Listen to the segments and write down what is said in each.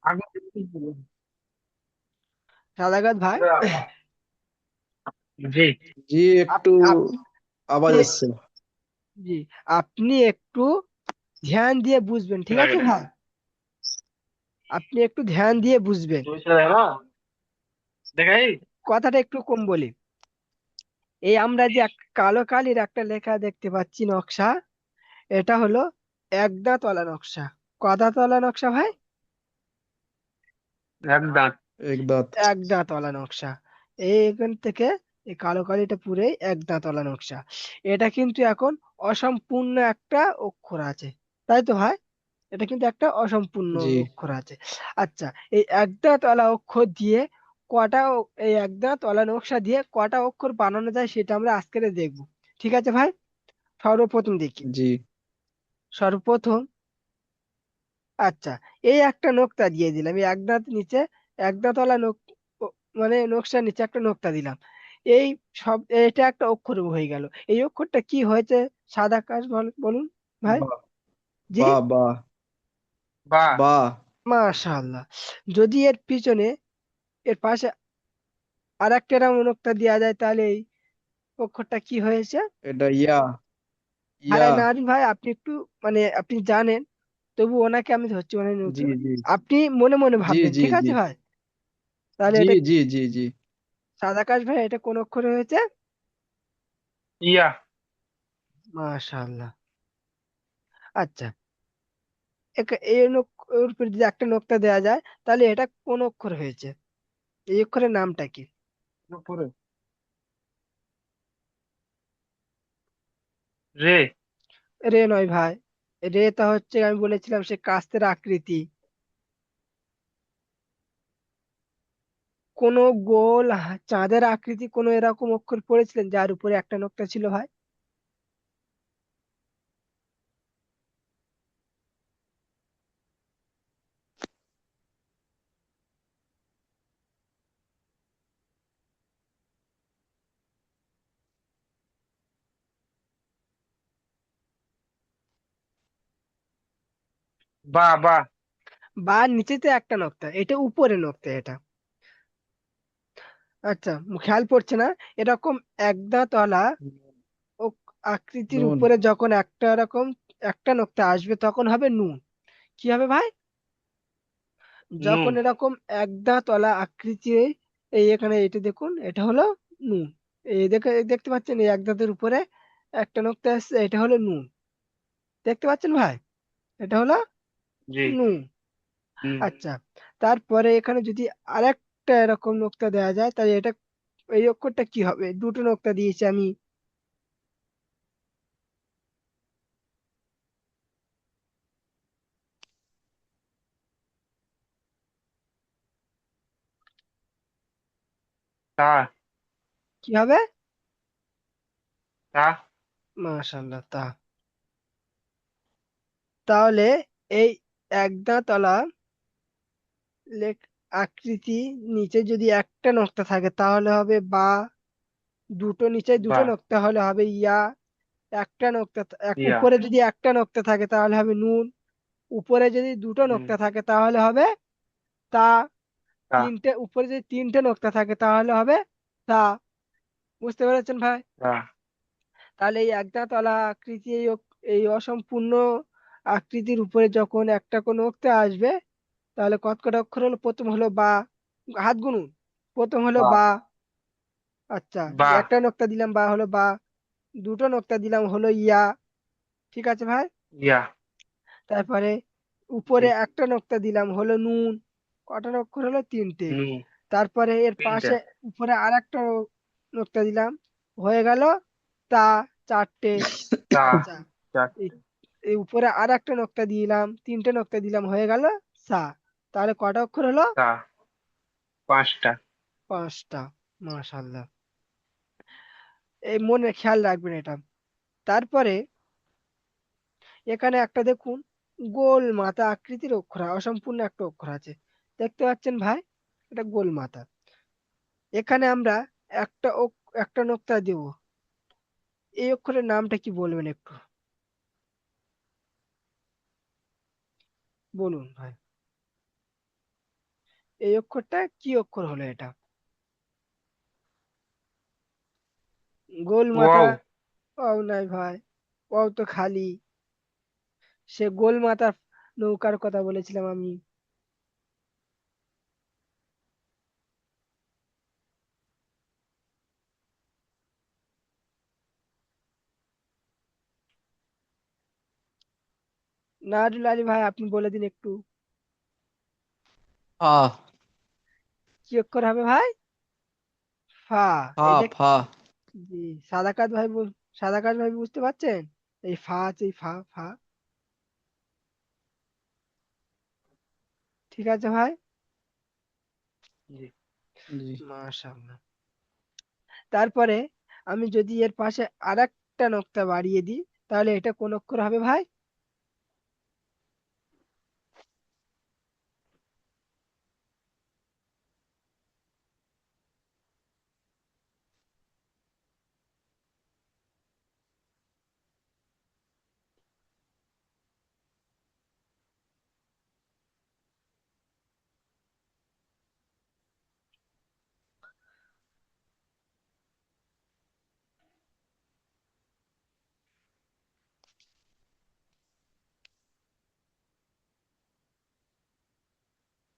আগে থেকে বলুন। সাদাগাত ভাই, জি। জি, একটু আওয়াজ আপনি, আসছে। জি, আপনি একটু ধ্যান দিয়ে বুঝবেন, ঠিক আছে ভাই? আপনি একটু ধ্যান দিয়ে বুঝবেন। না দেখাই। কথাটা একটু কম বলি। এই আমরা যে কালো কালির একটা লেখা দেখতে পাচ্ছি নকশা, এটা হলো একদা তলা নকশা। কদা তলা নকশা ভাই? এক দাঁত। এক দাঁত। একদা তলা নকশা। এইখান থেকে এই কালো কালিটা পুরাই একদা তলা নকশা। এটা কিন্তু এখন অসম্পূর্ণ একটা অক্ষর আছে, তাই তো ভাই? এটা কিন্তু একটা অসম্পূর্ণ জি অক্ষর আছে। আচ্ছা, এই একদা তলা অক্ষর দিয়ে এই একদা তলা নকশা দিয়ে কটা অক্ষর বানানো যায় সেটা আমরা আজকে দেখবো, ঠিক আছে ভাই? সর্বপ্রথম দেখি। জি সর্বপ্রথম, আচ্ছা, এই একটা নোক্তা দিয়ে দিলাম, এই একদাঁত নিচে, একদাঁতলা মানে নকশার নিচে একটা নোক্তা দিলাম। এই সব, এটা একটা অক্ষর হয়ে গেল। এই অক্ষরটা কি হয়েছে? সাদা কাশ বলুন ভাই। বা জি, বা বা বা। বা মাশাআল্লাহ। যদি এর পিছনে, এর পাশে আর একটা এরকম নোক্তা দেওয়া যায়, তাহলে এই অক্ষরটা কি হয়েছে? এটা ইয়া। ভাই ইয়া। নারিন ভাই, আপনি একটু, মানে আপনি জানেন, তবু ওনাকে আমি ধরছি, মানে জি জি আপনি মনে মনে জি ভাববেন, জি ঠিক জি আছে ভাই? তাহলে জি এটা, জি জি জি সাদাকাশ ভাই, এটা কোন অক্ষরে হয়েছে? ইয়া। মাশাআল্লাহ। আচ্ছা, এর উপর যদি একটা নোক্তা দেওয়া যায়, তাহলে এটা কোন অক্ষর হয়েছে? এই অক্ষরের নামটা কি? উপরে। রে। রে নয় ভাই। রেটা হচ্ছে, আমি বলেছিলাম, সে কাস্তের আকৃতি। কোন গোল চাঁদের আকৃতি কোন এরকম অক্ষর পড়েছিলেন যার উপরে একটা নোক্তা ছিল ভাই? বা বা। বা নিচেতে একটা নোক্তা, এটা উপরে নোক্তা এটা। আচ্ছা, খেয়াল পড়ছে না? এরকম একদা তলা আকৃতির নুন। উপরে যখন একটা এরকম একটা নোক্তা আসবে, তখন হবে নুন। কি হবে ভাই? যখন নুন। এরকম একদা তলা আকৃতি, এই এখানে এটা দেখুন, এটা হলো নুন। এই দেখতে পাচ্ছেন, এই এক দাঁতের উপরে একটা নোক্তা আসছে, এটা হলো নুন। দেখতে পাচ্ছেন ভাই? এটা হলো জি। নুন। হুম। আচ্ছা, তারপরে এখানে যদি আরেকটা এরকম নোক্তা দেওয়া যায়, তাহলে এটা, এই অক্ষরটা কি হবে? দুটো নোক্তা দিয়েছি আমি। তা। কি হবে? তা। মাশাআল্লাহ, তা। তাহলে এই একদা তলা লেখ আকৃতি নিচে যদি একটা নোক্তা থাকে, তাহলে হবে বা। দুটো নিচে বা। দুটো নোক্তা হলে হবে ইয়া। একটা নোক্তা, ইয়া। উপরে যদি একটা নোক্তা থাকে তাহলে হবে নুন। উপরে যদি দুটো হুম। নোক্তা থাকে তাহলে হবে তা। তা। উপরে যদি তিনটে নোক্তা থাকে তাহলে হবে তা। বুঝতে পেরেছেন ভাই? তা। তাহলে এই একদা তলা আকৃতি, এই অসম্পূর্ণ আকৃতির উপরে যখন একটা কোনো নোক্তা আসবে, তাহলে কত কটা অক্ষর হলো? প্রথম হলো বা। হাত গুনুন। প্রথম হলো বা। বা। আচ্ছা, বা। একটা নোক্তা দিলাম, বা হলো বা। দুটো নোক্তা দিলাম, হলো ইয়া। ঠিক আছে ভাই? ইয়া। তারপরে জি। উপরে একটা নোক্তা দিলাম, হলো নুন। কটা অক্ষর হলো? তিনটে। নুন। তারপরে এর তিনটা। পাশে উপরে আর একটা নোক্তা দিলাম, হয়ে গেল তা। চারটে। তা। আচ্ছা, এই চারটে। এই উপরে আর একটা নোক্তা দিলাম, তিনটে নোক্তা দিলাম, হয়ে গেল সা। তাহলে কটা অক্ষর হলো? তা। পাঁচটা। পাঁচটা। মাশাআল্লাহ। এই মনে খেয়াল রাখবেন এটা। তারপরে এখানে একটা দেখুন, গোল মাথা আকৃতির অক্ষর, অসম্পূর্ণ একটা অক্ষর আছে। দেখতে পাচ্ছেন ভাই? এটা গোল মাথা। এখানে আমরা একটা নোক্তা দেব। এই অক্ষরের নামটা কি বলবেন একটু? বলুন ভাই। এই অক্ষরটা কি অক্ষর হলো এটা? গোল মাথা। ওয়াও। ওয়াও নাই ভাই, ওয়াও তো খালি। সে গোল মাথার নৌকার কথা বলেছিলাম আমি। নাজুল আলী ভাই, আপনি বলে দিন একটু। ফা। কি অক্ষর হবে ভাই? ফা। ফা এই যে, ফা। জি, সাদাকাত ভাই সাদাকাত ভাই বুঝতে পারছেন? এই ফা আছে, এই ফা ফা। ঠিক আছে ভাই। জি। জি। মাশাআল্লাহ। তারপরে আমি যদি এর পাশে আরেকটা নোক্তা বাড়িয়ে দিই, তাহলে এটা কোন অক্ষর হবে ভাই?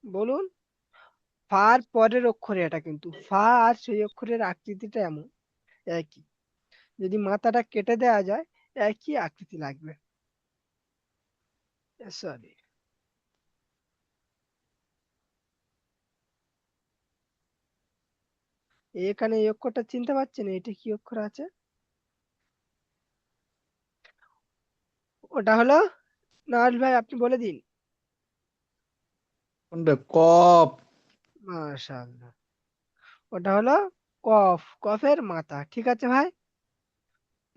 বলুন। ফার পরের অক্ষরে এটা, কিন্তু ফা আর সেই অক্ষরের আকৃতিটা এমন একই। যদি মাথাটা কেটে দেওয়া যায়, একই আকৃতি লাগবে। সরি। এখানে এই অক্ষরটা চিনতে পারছেন? এটা কি অক্ষর আছে? ওটা হলো, নাজ ভাই আপনি বলে দিন। কোনটা? কপ। মাশাআল্লাহ। ওটা হলো কফ, কফের মাথা। ঠিক আছে ভাই।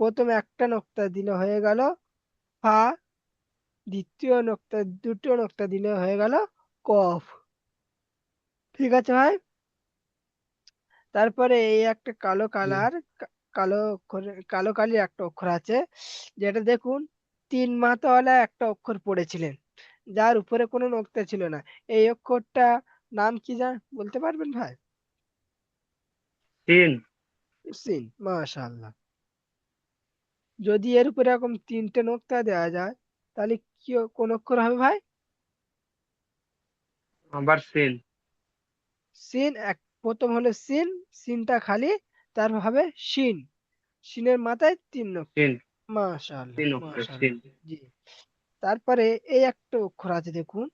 প্রথমে একটা নোক্তা দিলে হয়ে গেল ফা, দ্বিতীয় নোক্তা দিলে হয়ে গেল কফ। ঠিক আছে ভাই। তারপরে এই একটা কালো জি। কালার, কালো অক্ষরের, কালো কালির একটা অক্ষর আছে, যেটা দেখুন তিন মাথাওয়ালা একটা অক্ষর পড়েছিলেন, যার উপরে কোনো নোক্তা ছিল না। এই অক্ষরটা নাম কি বলতে পারবেন ভাই? তিন। সিন। মাশাআল্লাহ। যদি এর উপরে এরকম তিনটে নোক্তা দেওয়া যায়, তাহলে কি কোন অক্ষর হবে ভাই? আবার সিন। সিন। প্রথম হলো সিন, সিনটা খালি, তারপর হবে শিন, শিনের মাথায় তিন নোক্তা। সিন। মাশাআল্লাহ তিন অক্ষর সিন। মাশাআল্লাহ। জি। তারপরে এই একটা অক্ষর আছে দেখুন,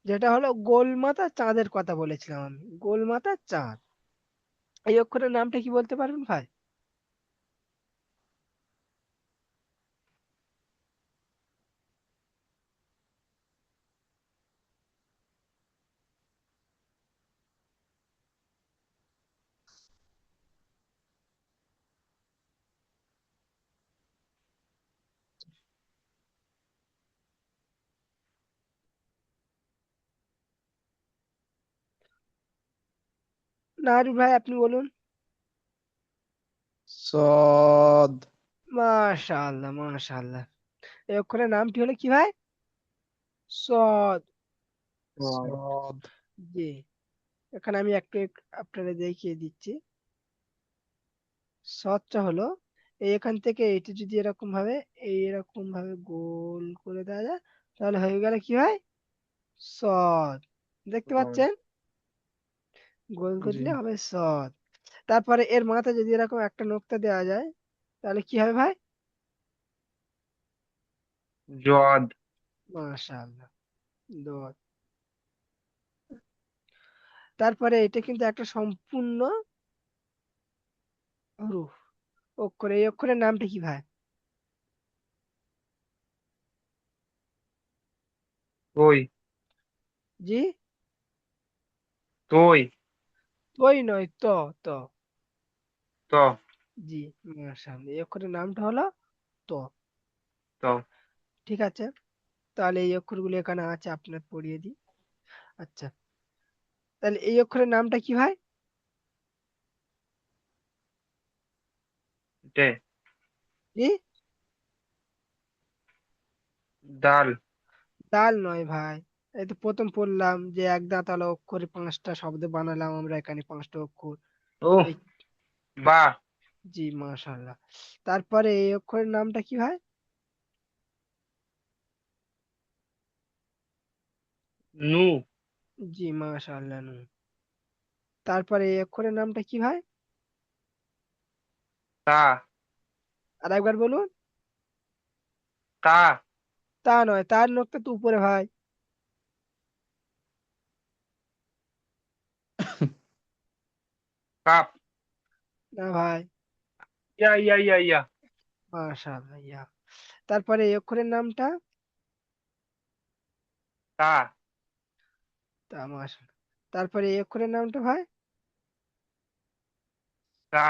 যেটা হলো গোলমাতা চাঁদের কথা বলেছিলাম আমি, গোলমাতা চাঁদ। এই অক্ষরের নামটা কি বলতে পারবেন ভাই? নাহারুল ভাই আপনি বলুন। সদ। মাশাআল্লাহ মাশাআল্লাহ। এই অক্ষরের নামটি হলো কি ভাই? সদ। ওয়াও। সদ। জি। এখানে আমি আপনাদের দেখিয়ে দিচ্ছি। সদটা হলো এখান থেকে এইটা যদি এরকম ভাবে, এইরকম ভাবে গোল করে দেওয়া যায়, তাহলে হয়ে গেল কি ভাই? সদ। দেখতে ওয়াও। পাচ্ছেন? গোল করে জি। দিলে হবে সদ। তারপরে এর মাথায় যদি এরকম একটা নোক্তা দেওয়া যায়, তাহলে কি হবে ভাই? জদ। মাশাআল্লাহ। দোয়াত। তারপরে এটা কিন্তু একটা সম্পূর্ণ হরুফ অক্ষর। এই অক্ষরের নামটা কি ভাই? ওই। জি। তোই। ওই নয়, ত। ত। জি। মাশাআল্লাহ। এই অক্ষরের নামটা হলো ত। ত। ঠিক আছে। তাহলে এই অক্ষরগুলো এখানে আছে, আপনার পড়িয়ে দিই। আচ্ছা। তাহলে এই অক্ষরের নামটা কি ভাই? টে। জি। দাল। দাল নয় ভাই। এই তো প্রথম পড়লাম যে এক দাঁতালো অক্ষরে পাঁচটা শব্দ বানালাম আমরা এখানে পাঁচটা অক্ষর। ওহ, এই বাহ। জি মাশাআল্লাহ। তারপরে এই অক্ষরের নামটা কি ভাই? নু। জি মাশাআল্লাহ নূন। তারপরে এই অক্ষরের নামটা কি ভাই? তা। আর একবার বলুন। তা। তা নয়, তার নখটা তো উপরে ভাই। কাপ। না ভাই। ইয়া ইয়া ইয়া ইয়া। মাশাআল্লাহ ইয়া। তারপরে এই অক্ষরের নামটা? তা। তা মাশাআল্লাহ। তারপরে এই অক্ষরের নামটা ভাই? তা।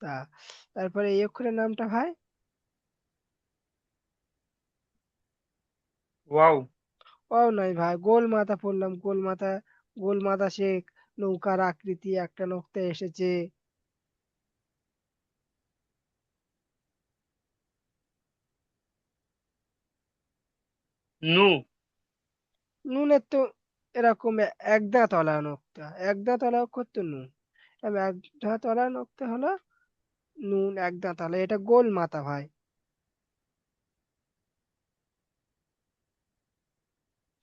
তা। তারপরে এই অক্ষরের নামটা ভাই? ওয়াও। ও নয় ভাই, গোল মাথা পড়লাম, গোল মাথা। গোল মাথা শেখ, নৌকার আকৃতি একটা নক্তা এসেছে। নু। নুনের তো এরকম এক দাঁতওয়ালা নক্তা, এক দাঁতওয়ালা অক্ষর তো নুন। এবার এক দাঁতওয়ালা নক্তা হলো নুন, এক দাঁতওয়ালা, এটা গোল মাথা ভাই।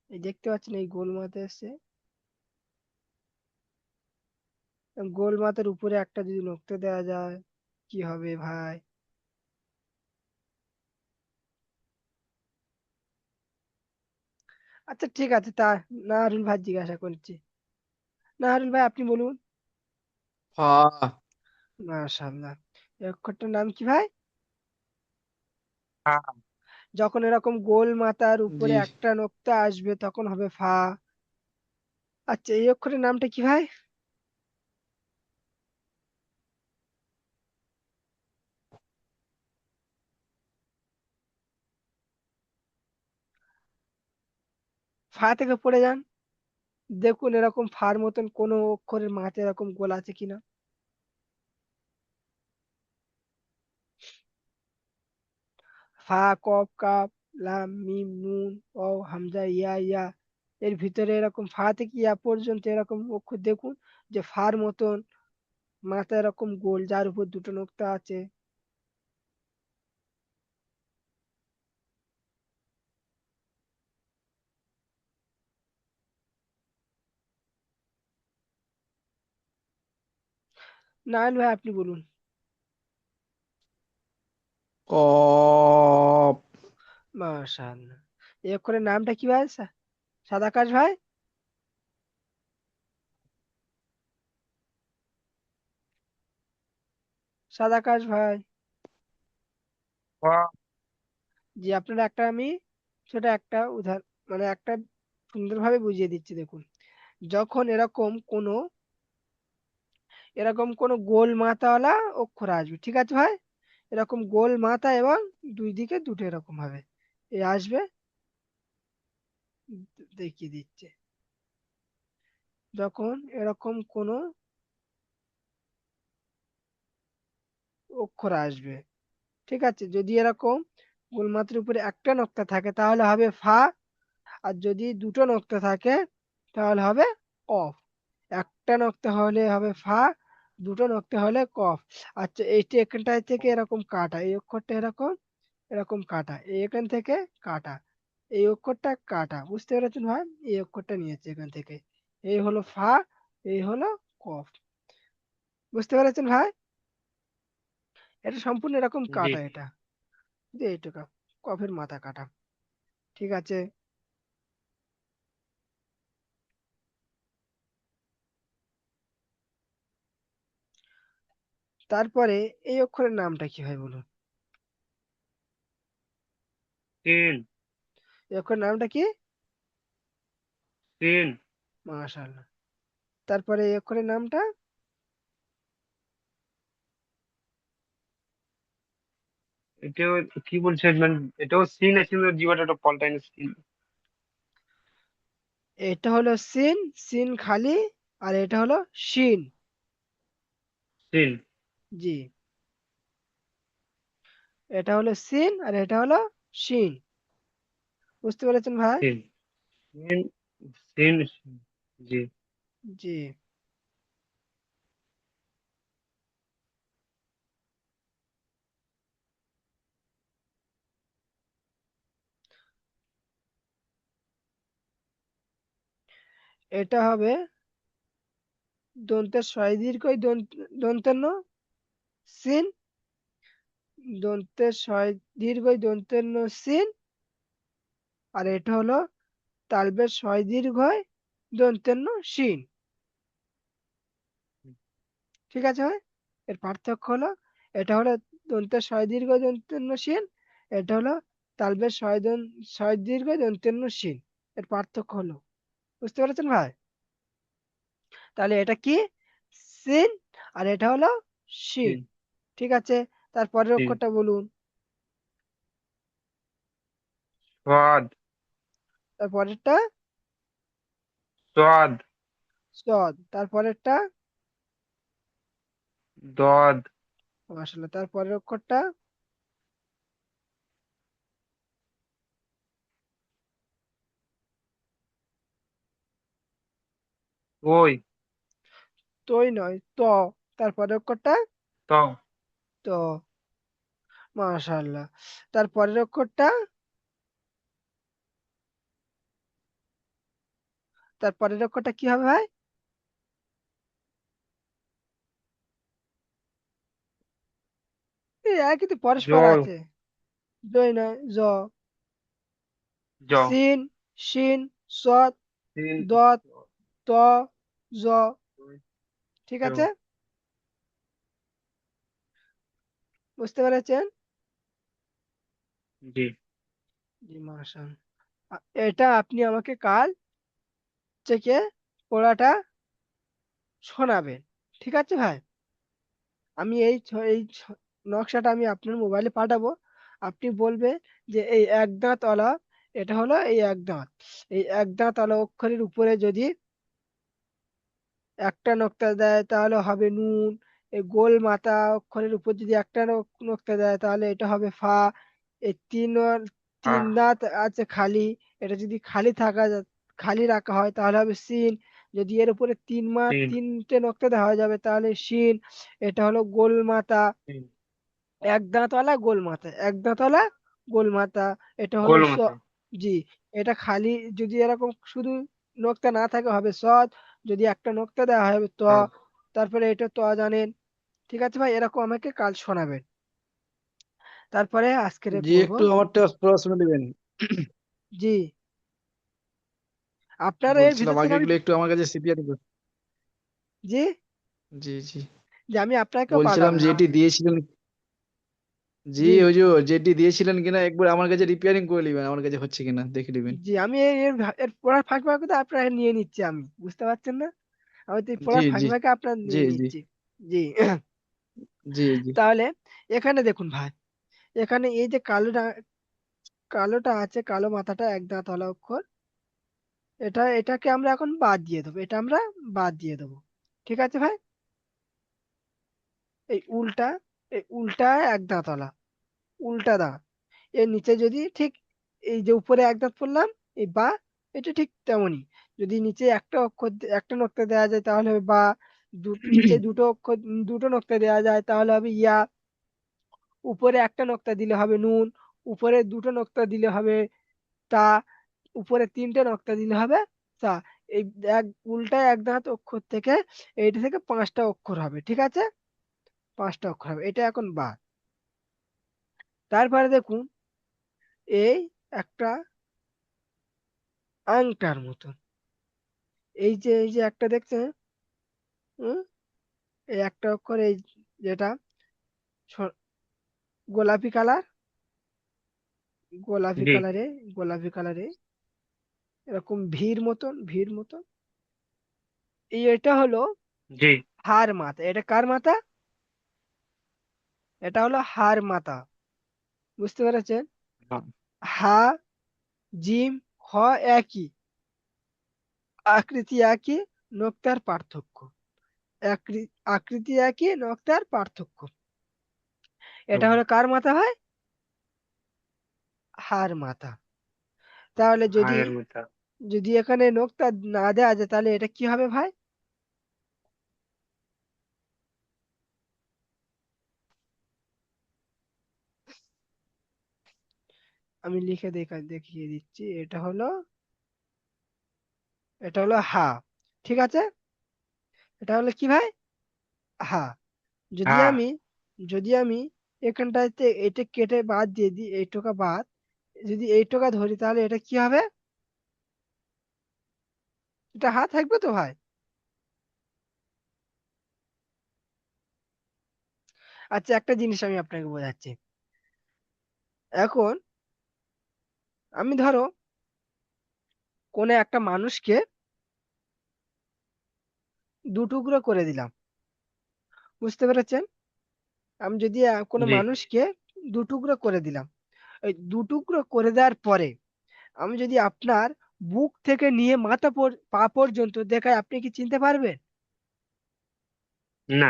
এই দেখতে পাচ্ছেন এই গোল মাথা এসছে। গোল মাথার উপরে একটা যদি নক্তা দেওয়া যায় কি হবে ভাই? আচ্ছা ঠিক আছে, তা নাহারুল ভাই জিজ্ঞাসা করছি। নাহারুল ভাই আপনি বলুন। ফা। মাশাআল্লাহ। এই অক্ষরটার নাম কি ভাই? ফা। যখন এরকম গোল মাথার উপরে জি। একটা নোক্তা আসবে তখন হবে ফা। আচ্ছা এই অক্ষরের নামটা কি ভাই? ফা থেকে পড়ে যান, দেখুন এরকম ফার মতন কোনো অক্ষরের মাঝে এরকম গোল আছে কিনা। ফা, কফ, কাফ, লাম, মিম, নুন, ওয়াও, হামজা, ইয়া, ইয়া। এর ভিতরে এরকম ফা থেকে ইয়া পর্যন্ত এরকম অক্ষর দেখুন, যে ফার মতন মাথা এরকম গোল, যার উপর দুটো নোক্তা আছে। নারায়ণ ভাই আপনি বলুন। কপ। মাশাআল্লাহ। এই অক্ষরের নামটা কি ভাই? সাদাকাশ ভাই? সাদাকাশ ভাই? ফা। জি, আপনারা একটা আমি ছোট একটা উদাহরণ, মানে একটা সুন্দরভাবে বুঝিয়ে দিচ্ছি দেখুন। যখন এরকম কোনো গোল মাথাওয়ালা অক্ষর আসবে, ঠিক আছে ভাই? এরকম গোল মাথা এবং দুই দিকে দুটো এরকম ভাবে এ আসবে। দেখিয়ে দিচ্ছে। যখন এরকম কোনো অক্ষর আসবে, ঠিক আছে, যদি এরকম গোল মাথার উপরে একটা নক্তা থাকে তাহলে হবে ফা। আর যদি দুটো নক্তা থাকে তাহলে হবে কফ। একটা নক্তা হলে হবে ফা, দুটো নক্তা হলে কফ। আচ্ছা এইটা এখানটায় থেকে এরকম কাটা, এই অক্ষরটা এরকম এরকম কাটা, এখান থেকে কাটা, এই অক্ষরটা কাটা, বুঝতে পেরেছেন ভাই? এই অক্ষরটা নিয়েছে এখান থেকে। এই হলো ফা, এই হলো কফ। বুঝতে পেরেছেন ভাই? এটা সম্পূর্ণ এরকম জি। কাটা, এটা যে এইটুকু কফের মাথা কাটা। ঠিক আছে। তারপরে এই অক্ষরের নামটা কি হয় বলুন? তিন। এই অক্ষরের নামটা কি? তিন। মাশাআল্লাহ। তারপরে এই অক্ষরের নামটা? এটাও কি বলছে মানে, এটাও সিন আছে কিন্তু জীবনটা একটা পাল্টাইনি সিন। এটা হলো সিন, সিন খালি। আর এটা হলো শিন। সিন। জি, এটা হলো সিন আর এটা হলো শিন। বুঝতে পেরেছেন ভাই? সিন। সিন সিন জি জি, এটা হবে দন্তের শয় দীর্ঘই দন্তের ন, সিন, দন্তের শয় দীর্ঘই দন্তের ন সিন, আর এটা হলো তালবের শয় দীর্ঘই দন্তের ন শিন। ঠিক আছে ভাই? এর পার্থক্য হলো, এটা হলো দন্তের শয় দীর্ঘ দন্তের ন শিন, এটা হলো তালবের শয় দীর্ঘ দন্তের ন শিন। এর পার্থক্য হলো, বুঝতে পেরেছেন ভাই? তাহলে এটা কি? সিন, আর এটা হলো শিন। সিন ঠিক আছে, তারপরের সিন অক্ষরটা বলুন। স্বাদ তারপরেরটা স্বাদ সদ, তারপরেরটা দদ আসলে, তারপরের অক্ষরটা ওই তই নয়, ত, তারপরের অক্ষরটা ত ত, মাশাআল্লাহ। তারপরের অক্ষরটা, তারপরের অক্ষরটা কি হবে ভাই? এই একই তো, পরস্পর জ আছে। জয় নয়, জ, জ সিন, শিন, সদ, সিন দত, ত, জ। ঠিক জ আছে, বুঝতে পেরেছেন? জি জি, মাশাআল্লাহ। এটা আপনি আমাকে কাল থেকে পড়াটা শোনাবেন। ঠিক আছে ভাই? আমি নকশাটা আমি আপনার মোবাইলে পাঠাবো। আপনি বলবেন যে এই এক দাঁত ওয়ালা, এটা হলো এই এক দাঁত। এই এক দাঁত ওয়ালা অক্ষরের উপরে যদি একটা নোক্তা দেয় তাহলে হবে নুন। এই গোল মাথা অক্ষরের উপর যদি একটা নোক্তা দেয় তাহলে এটা হবে ফা। এই তিন আহ দাঁত আছে খালি, এটা যদি খালি রাখা হয় তাহলে হবে সিন। যদি এর উপরে সিন তিনটে নোক্তা দেওয়া যাবে তাহলে শিন। এটা হলো গোল মাথা, সিন এক দাঁতওয়ালা গোল মাথা, এক দাঁতওয়ালা গোল মাথা। এটা হলো গোল মাথায় জি, এটা খালি যদি এরকম শুধু নোক্তা না থাকে হবে সদ। যদি একটা নোক্তা দেওয়া হয় হবে ত। সদ তারপরে এটা ত জানেন। ঠিক আছে ভাই, এরকম আমাকে কাল শোনাবেন। তারপরে আজকের জি, পড়বো। একটু আমারটা পড়াশোনা দিবেন। জি, আপনার এর বলছিলাম ভিতর থেকে আগে আমি, এগুলো একটু আমার কাছে সিপিআর। জি, জি জি, যে আমি আপনাকেও বলছিলাম পাঠাবো। যেটি দিয়েছিলেন। জি, জি, ওই যে যেটি দিয়েছিলেন কিনা একবার আমার কাছে রিপেয়ারিং করে নিবেন, আমার কাছে হচ্ছে কিনা দেখে নিবেন। জি, আমি এর পড়ার ফাঁকে ফাঁকে তো আপনার নিয়ে নিচ্ছি, আমি বুঝতে পারছেন না? আমি তো এই জি পড়ার জি ফাঁকে ফাঁকে আপনার জি নিয়ে জি নিচ্ছি। জি। জি জি তাহলে এখানে দেখুন ভাই, এখানে এই যে কালোটা আছে, কালো মাথাটা এক দাঁতওয়ালা অক্ষর, এটাকে আমরা এখন বাদ দিয়ে দেবো, এটা আমরা বাদ দিয়ে দেবো। ঠিক আছে ভাই? এই উল্টা, এই উল্টা এক দাঁতওয়ালা, উল্টা দাঁত, এর নিচে যদি ঠিক এই যে উপরে এক দাঁত পড়লাম, এই বা, এটা ঠিক তেমনই। যদি নিচে একটা নোক্তা দেওয়া যায় তাহলে হবে বা। নিচে দুটো নোক্তা দেওয়া যায় তাহলে হবে ইয়া। উপরে একটা নোক্তা দিলে হবে নুন, উপরে দুটো নোক্তা দিলে হবে তা, উপরে তিনটে নক্তা দিলে হবে তা। এই এক উল্টায় এক দাঁত অক্ষর থেকে, এইটা থেকে পাঁচটা অক্ষর হবে। ঠিক আছে, পাঁচটা অক্ষর হবে, এটা এখন বাদ। তারপরে দেখুন, এই একটা আংটার মতন, এই যে একটা দেখছেন, হুম, এই একটা অক্ষর, এই যেটা স- গোলাপি কালার, গোলাপি জি কালারে, গোলাপি কালারে এরকম ভিড় মতন, এটা হলো জি হার মাথা। এটা কার মাথা? এটা হলো হার মাথা। বুঝতে পেরেছেন? হ্যাঁ, হা, জিম, হ একই, আকৃতি একই, নোক্তার পার্থক্য। আকৃতি একই, নোক্তার পার্থক্য। এটা হলো কার মাথা হয়? হার মাথা। তাহলে যদি হায়ের মাথা যদি এখানে নোক্তা না দেওয়া যায় তাহলে এটা কি হবে ভাই? আমি লিখে দেখিয়ে দিচ্ছি। এটা হলো হা। ঠিক আছে? এটা হলো কি ভাই? হা। যদি হ্যাঁ আমি যদি আমি এখানটাতে এটা কেটে বাদ দিয়ে দিই, এই টোকা বাদ, যদি এই টোকা ধরি তাহলে এটা কি হবে? এটা হা থাকবে তো ভাই? আচ্ছা, একটা জিনিস আমি আপনাকে বোঝাচ্ছি। এখন আমি ধরো কোনো একটা মানুষকে দু টুকরো করে দিলাম। বুঝতে পেরেছেন? আমি যদি কোনো জি মানুষকে দু টুকরো করে দিলাম, ওই দু টুকরো করে দেওয়ার পরে আমি যদি আপনার বুক থেকে নিয়ে পা পর্যন্ত দেখাই, আপনি কি চিনতে পারবেন? না।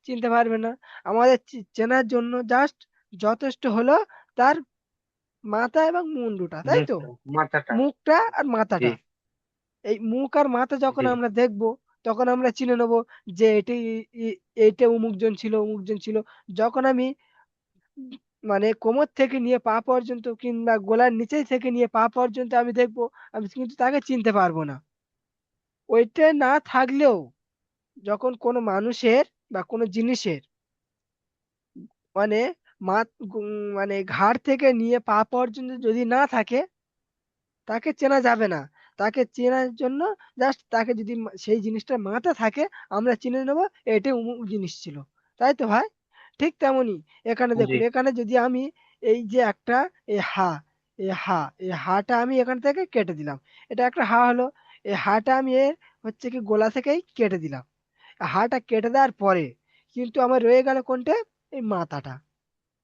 চিনতে পারবেন না। আমাদের চেনার জন্য জাস্ট যথেষ্ট হলো তার মাথা এবং মুন্ডুটা, তাই তো? মুখটা মাথাটা। মুখটা আর জি মাথাটা। এই মুখ আর মাথা যখন জি আমরা দেখব, তখন আমরা চিনে নেব যে এইটা অমুকজন ছিল, অমুকজন ছিল। যখন আমি মানে কোমর থেকে নিয়ে পা পর্যন্ত কিংবা গলার নিচে থেকে নিয়ে পা পর্যন্ত আমি দেখব, আমি কিন্তু তাকে চিনতে পারবো না। ওইটা না থাকলেও যখন কোনো মানুষের বা কোনো জিনিসের মানে মানে ঘাড় থেকে নিয়ে পা পর্যন্ত যদি না থাকে, তাকে চেনা যাবে না। তাকে চেনার জন্য জাস্ট তাকে যদি সেই জিনিসটার মাথা থাকে, আমরা চিনে নেব এটা অমুক জিনিস ছিল। তাই তো ভাই? ঠিক তেমনি এখানে জি। দেখুন, এখানে যদি আমি এই যে একটা এই হা, এই হাটা আমি এখান থেকে কেটে দিলাম। এটা একটা হা হলো। এই হাটা আমি এর হচ্ছে কি গোলা থেকেই কেটে দিলাম। হাটা কেটে দেওয়ার পরে কিন্তু আমার রয়ে গেল কোনটা? এই মাথাটা।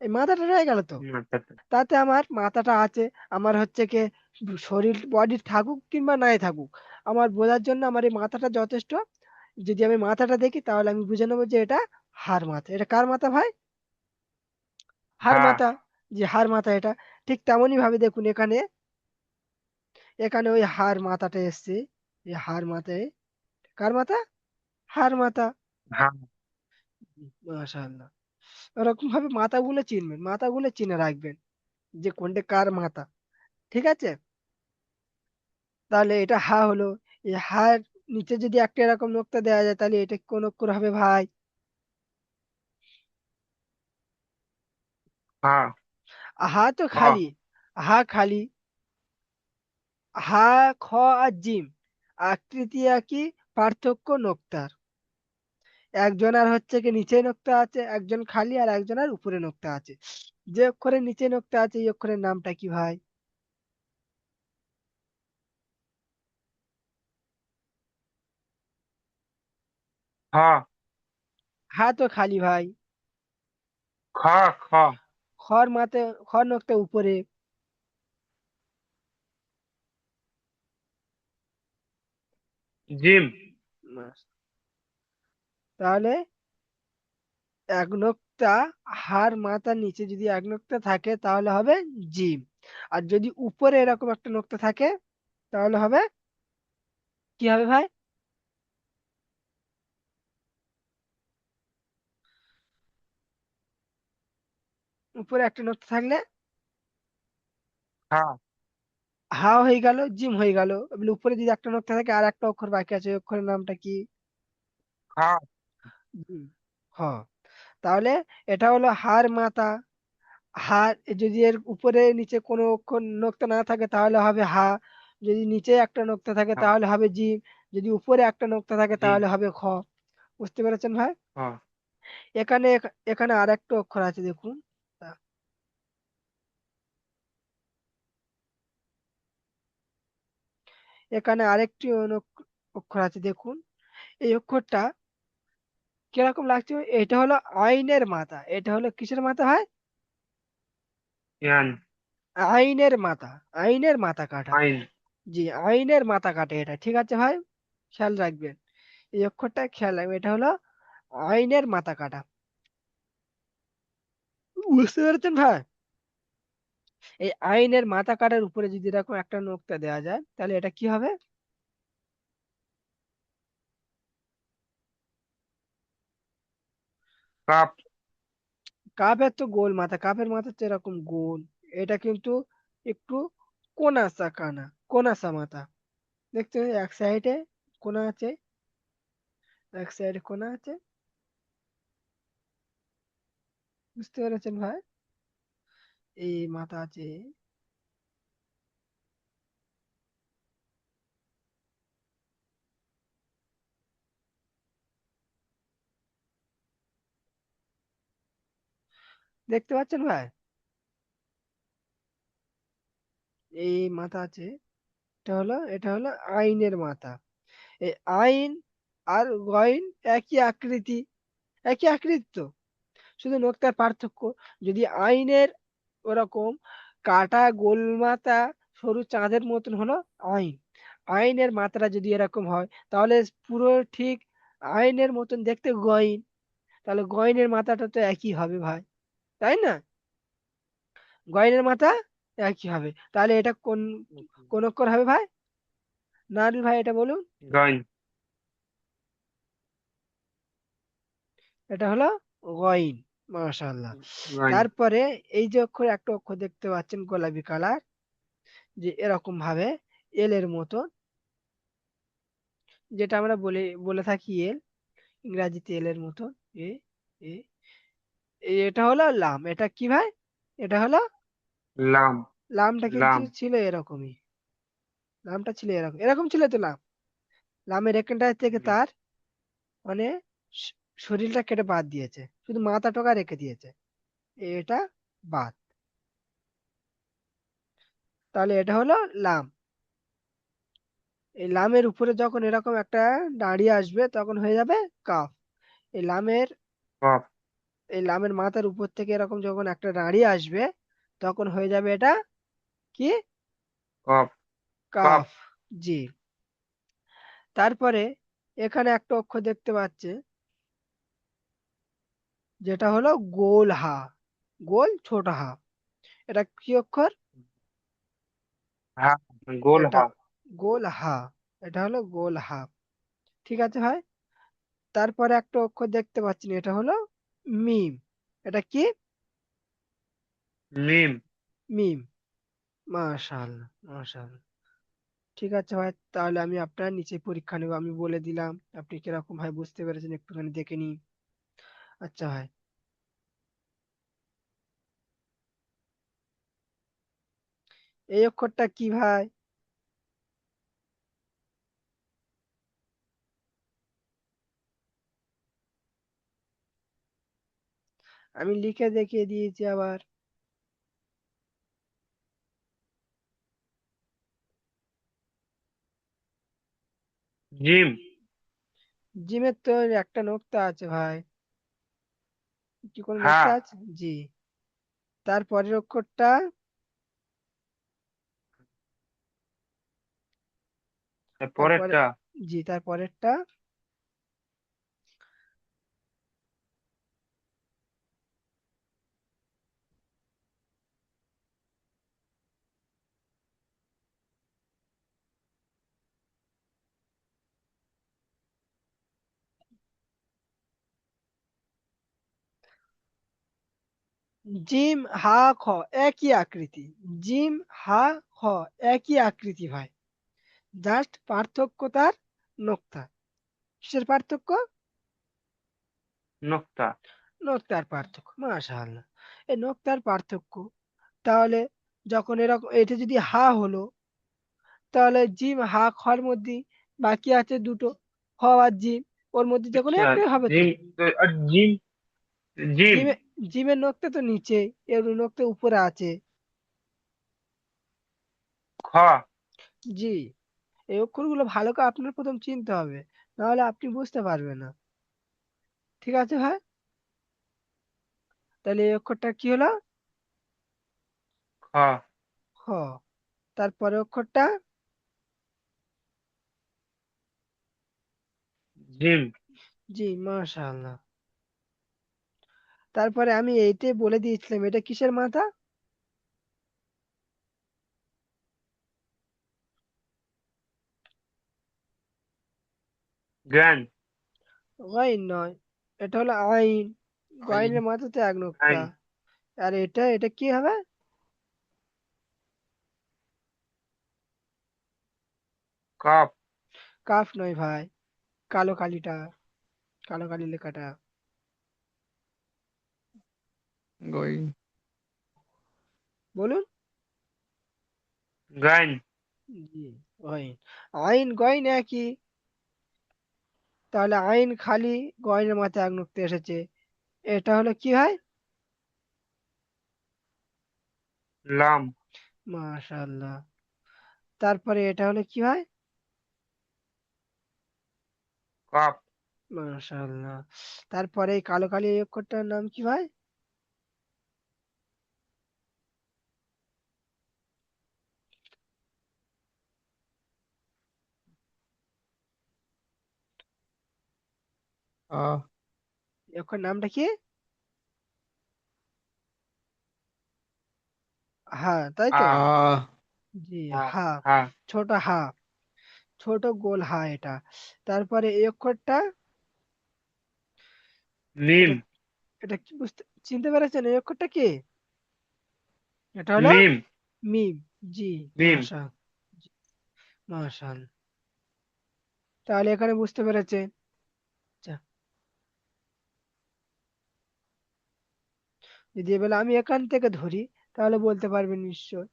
এই মাথাটা রয়ে গেল তো। মাথাটা। তাতে আমার মাথাটা আছে। আমার হচ্ছে কি শরীর বডি থাকুক কিংবা নাই থাকুক, আমার বোঝার জন্য আমার এই মাথাটা যথেষ্ট। যদি আমি মাথাটা দেখি তাহলে আমি বুঝে নেবো যে এটা হাড় মাথা। এটা কার মাথা ভাই? হাড় হ্যাঁ মাথা। যে হাড় মাথা এটা। ঠিক তেমনই ভাবে দেখুন, এখানে এখানে ওই হাড় মাথাটা এসছে। এই হাড় মাথায় কার মাথা? হাড় মাথা। হ্যাঁ মাশাআল্লাহ। ওরকম ভাবে মাথাগুলো চিনবেন, মাথাগুলো চিনে রাখবেন যে কোনটা কার মাথা। ঠিক আছে? তাহলে এটা হা হলো। এই হার নিচে যদি একটা এরকম নোক্তা দেওয়া যায় তাহলে এটা কোন অক্ষর হবে ভাই? হ্যাঁ। হা তো খ। খালি। হা খালি। হা, খ আর জিম আকৃতি একই, পার্থক্য নোক্তার। একজনের হচ্ছে কি নিচে নোক্তা আছে, একজন খালি, আর একজনের উপরে নোক্তা আছে। যে অক্ষরের নিচে নোক্তা আছে এই অক্ষরের নামটা কি ভাই? খ। হা তো খালি ভাই। খ। খ। খর মাতে খর নোক্তা উপরে। জিম। ব্যাস। তাহলে এক নোক্তা হার মাথার নিচে যদি এক নোক্তা থাকে তাহলে হবে জিম। আর যদি উপরে এরকম একটা নোক্তা থাকে তাহলে হবে কি হবে ভাই? উপরে একটা নোক্তা থাকলে হ্যাঁ হা হয়ে গেল, জিম হয়ে গেল। এবার উপরে যদি একটা নোক্তা থাকে আর একটা অক্ষর বাকি আছে, ওই অক্ষরের নামটা কি? হ্যাঁ জিম। হ। তাহলে এটা হলো হার মাথা। হার যদি এর উপরে নিচে কোনো অক্ষর নোক্তা না থাকে তাহলে হবে হা। যদি নিচে একটা নোক্তা থাকে হ্যাঁ। তাহলে হবে জিম। যদি উপরে একটা নোক্তা থাকে জি। তাহলে হবে খ। বুঝতে পেরেছেন ভাই? হ্যাঁ এখানে আরেকটা অক্ষর আছে দেখুন। আহ, এখানে আরেকটি অক্ষর আছে দেখুন। এই অক্ষরটা কিরকম লাগছে? এটা হলো আইনের মাথা। এটা হলো কিসের মাথা ভাই? ইয়ান। আইনের মাথা। আইনের মাথা কাটা। আইন। জি, আইনের মাথা কাটে এটা। ঠিক আছে ভাই? খেয়াল রাখবেন। এই অক্ষরটা খেয়াল রাখবেন। এটা হলো আইনের মাথা কাটা। বুঝতে পেরেছেন ভাই? এই আইনের মাথা কাটার উপরে যদি এরকম একটা নোক্তা দেওয়া যায় তাহলে এটা কি হবে? কাপ। কাপের তো গোল মাথা, কাপের মাথা তো এরকম গোল। এটা কিন্তু একটু কোনাসা মাথা। দেখতে এক সাইডে কোনা আছে, এক সাইডে কোনা আছে। বুঝতে পেরেছেন ভাই? এই মাথা আছে। দেখতে পাচ্ছেন ভাই? এই মাথা আছে। এটা হলো আইনের মাথা। এই আইন আর গইন একই আকৃতি, একই আকৃতি তো, শুধু নোক্তার পার্থক্য। যদি আইনের ওরকম কাটা গোল মাথা সরু চাঁদের মতন হলো আইন, আইনের মাত্রা যদি এরকম হয় তাহলে পুরো ঠিক আইনের মতন দেখতে গইন, তাহলে গইনের মাথাটা তো একই হবে ভাই, তাই না? গইনের মাথা একই হবে, তাহলে এটা কোন অক্ষর হবে ভাই? নারুল ভাই এটা বলুন। গইন। এটা হলো গইন। মাশাআল্লাহ। গইন। তারপরে এই যে অক্ষর, একটা অক্ষর দেখতে পাচ্ছেন গোলাপি কালার, যে এরকম ভাবে এল এর মতো, যেটা আমরা বলে বলে থাকি এল, ইংরাজিতে এল এর মতো। এ এ এটা হলো লাম। এটা কি ভাই? এটা হলো লাম। লামটা কিন্তু লাম। ছিল এরকমই। লামটা ছিল এরকম, এরকম ছিল তো লাম। লামের এখানটা থেকে হুম। তার মানে শ- শরীরটা কেটে বাদ দিয়েছে, শুধু মাথা টোকা রেখে দিয়েছে, এটা বাদ। তাহলে এটা হলো লাম। এই লামের উপরে যখন এরকম একটা দাঁড়িয়ে আসবে তখন হয়ে যাবে কাফ। এই লামের কফ। এই লামের মাথার উপর থেকে এরকম যখন একটা দাঁড়িয়ে আসবে তখন হয়ে যাবে এটা কি? কফ। কফ। কাফ। জি। তারপরে এখানে একটা অক্ষর দেখতে পাচ্ছে, যেটা হলো গোল হা, গোল ছোট হা। এটা কি অক্ষর? হা। গোল এটা হা। গোল হা। এটা হলো গোল হা। ঠিক আছে ভাই। তারপরে একটা অক্ষর দেখতে পাচ্ছেন, এটা হলো মিম। এটা কি? মিম। মিম। মাশাআল্লাহ, মাশাআল্লাহ। ঠিক আছে ভাই, তাহলে আমি আপনার নিচে পরীক্ষা নেব, আমি বলে দিলাম। আপনি কিরকম ভাই বুঝতে পেরেছেন একটুখানি দেখে নিন। আচ্ছা ভাই, এই অক্ষরটা কি ভাই? আমি লিখে দেখিয়ে দিয়েছি আবার। জিম। জিমের তো একটা নোক্তা আছে ভাই। কি কোনো হা। নোক্তা আছে? জি। তারপরের অক্ষরটা, তারপরে, পরেরটা। জি তারপরেরটা, জিম হা খ একই আকৃতি। জিম হা খ একই আকৃতি ভাই, জাস্ট পার্থক্য তার নোক্তা। কিসের পার্থক্য? নোক্তা। নোক্তার পার্থক্য। মাশাআল্লাহ। এই নোক্তার পার্থক্য। তাহলে যখন এরকম এটা যদি হা হলো, তাহলে জিম হা খর মধ্যে বাকি আছে দুটো, হ আর জিম, ওর মধ্যে যে কোনো আচ্ছা। একটাই হবে তো। জিম। আর জিম। জিম। জিমে জিমের নোক্তা তো নিচে, এর নোক্তা উপরে আছে। খ। জি। এই অক্ষরগুলো ভালো করে আপনার প্রথম চিনতে হবে, নাহলে আপনি বুঝতে পারবেন না। ঠিক আছে ভাই? তাহলে এই অক্ষরটা কি হলো? খ। খ। তারপরে অক্ষরটা, জিম। জি মাশাআল্লাহ। তারপরে আমি এইটাই বলে দিয়েছিলাম, এটা কিসের মাথা? জ্ঞান। গাইন নয়, এটা হলো আইন। আইন। গয়নের মাথাতে এক নোক্তা। আইন। আর এটা এটা কি হবে? কাপ। কাফ নয় ভাই, কালো কালিটা, কালো কালি লেখাটা। গই। বলুন। গাইন। জি, গয়ন। আইন গয়ন একই। তাহলে আইন খালি, গয়নের মাথায় এক নোক্তা এসেছে। এটা হলো কি হয়? লাম। মাশাআল্লাহ। তারপরে এটা হলো কি হয়? কাপ। মাশাআল্লাহ। তারপরে এই কালো কালি এই অক্ষরটার নাম কি ভাই? আ। এই অক্ষর নামটা কি? হা, তাই আ। তো? আ। জি, হা। হা। হা। ছোট হা, ছোট গোল হা এটা। তারপরে এই অক্ষরটা, মিম। এটা এটা কি চিনতে পেরেছেন এই অক্ষরটা কি? এটা হলো মিম। মিম। জি, মিম। মাশা, জি, মাশাআল্লাহ। তাহলে এখানে বুঝতে পেরেছেন। আচ্ছা, যদি এবার আমি এখান থেকে ধরি, তাহলে বলতে পারবেন নিশ্চয়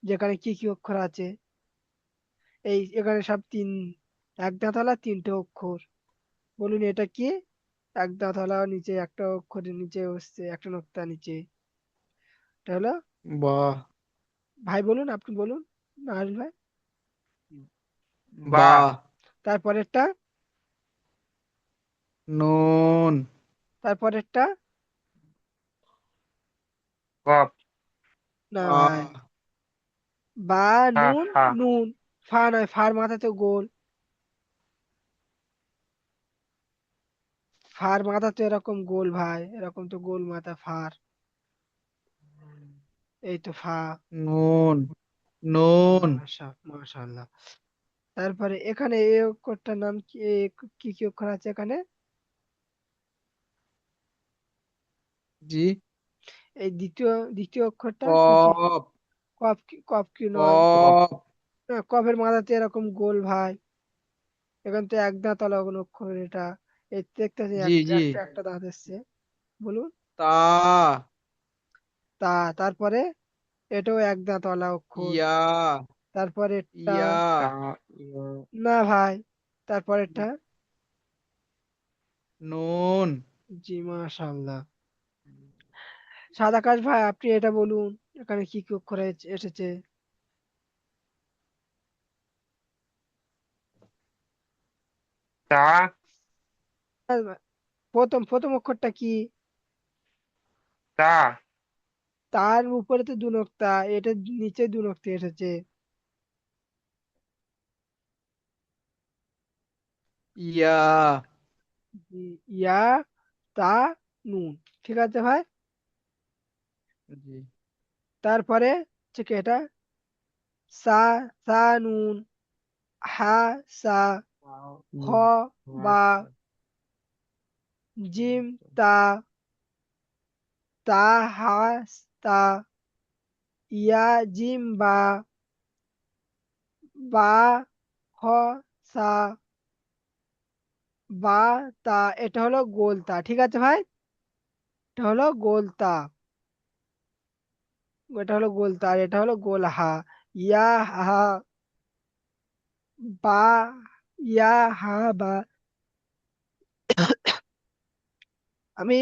যেখানে কি কি অক্ষর আছে। এই এখানে সব এক দাঁতওয়ালা তিনটে অক্ষর। বলুন এটা কি? এক দাঁতওয়ালা, নিচে একটা অক্ষরের নিচে হচ্ছে একটা নোক্তা নিচে। এটা হলো, বাহ। ভাই বলুন, আপনি বলুন, নাহিল ভাই। বা। বাহ। তারপরেরটা, নুন। তারপরেরটা, কপ। না আ। ভাই, বা, হা। নুন, হা। নুন। ফা নয়, ফার মাথাতে গোল। ফার মাথা তো এরকম গোল ভাই, এরকম তো গোল মাথা ফার। এই তো ফা। নুন। নুন। মাশাআল্লাহ। তারপরে এখানে এই অক্ষরটার নাম কি? কি কি অক্ষর আছে এখানে? জি। এই দ্বিতীয় দ্বিতীয় অক্ষরটা কি কি? কপ। কফ কি, কফ কি নয়? কপ। কফের মাথাতে এরকম গোল ভাই। এখান তো এক দাঁত আলা কোনো অক্ষর এটা। এই দেখতেছি জি একটা জি। একটা একটা দাঁত এসছে। বলুন। তা। তা, তারপরে এটাও এক দাঁতওয়ালা অক্ষর। ইয়া। তারপরে এটা, ইয়া। তা। ইয়া। না ভাই, তারপরেরটা, নুন। জি, মাশাআল্লাহ। সাদা আকাশ ভাই, আপনি এটা বলুন, এখানে কি কি অক্ষর এসেছে? তা। আর প্রথম প্রথম অক্ষরটা কি? তা। তার উপরে তো দু নোক্তা, এটা নিচে দু নোক্তা এসেছে। ইয়া। জি, ইয়া, তা, নুন। ঠিক আছে ভাই। জি। তারপরে হচ্ছে কি এটা? সা, সা নুন, হা, সা, খ, বা, জিম, তা, তা, হা, তা, ইয়া, জিম, বা, বা, খ, সা, বা, তা। এটা হলো গোলতা। ঠিক আছে ভাই, এটা হলো গোলতা। এটা হলো গোলতা, আর এটা হলো গোল হা। ইয়া, হা, বা, ইয়া, হা, বা। আমি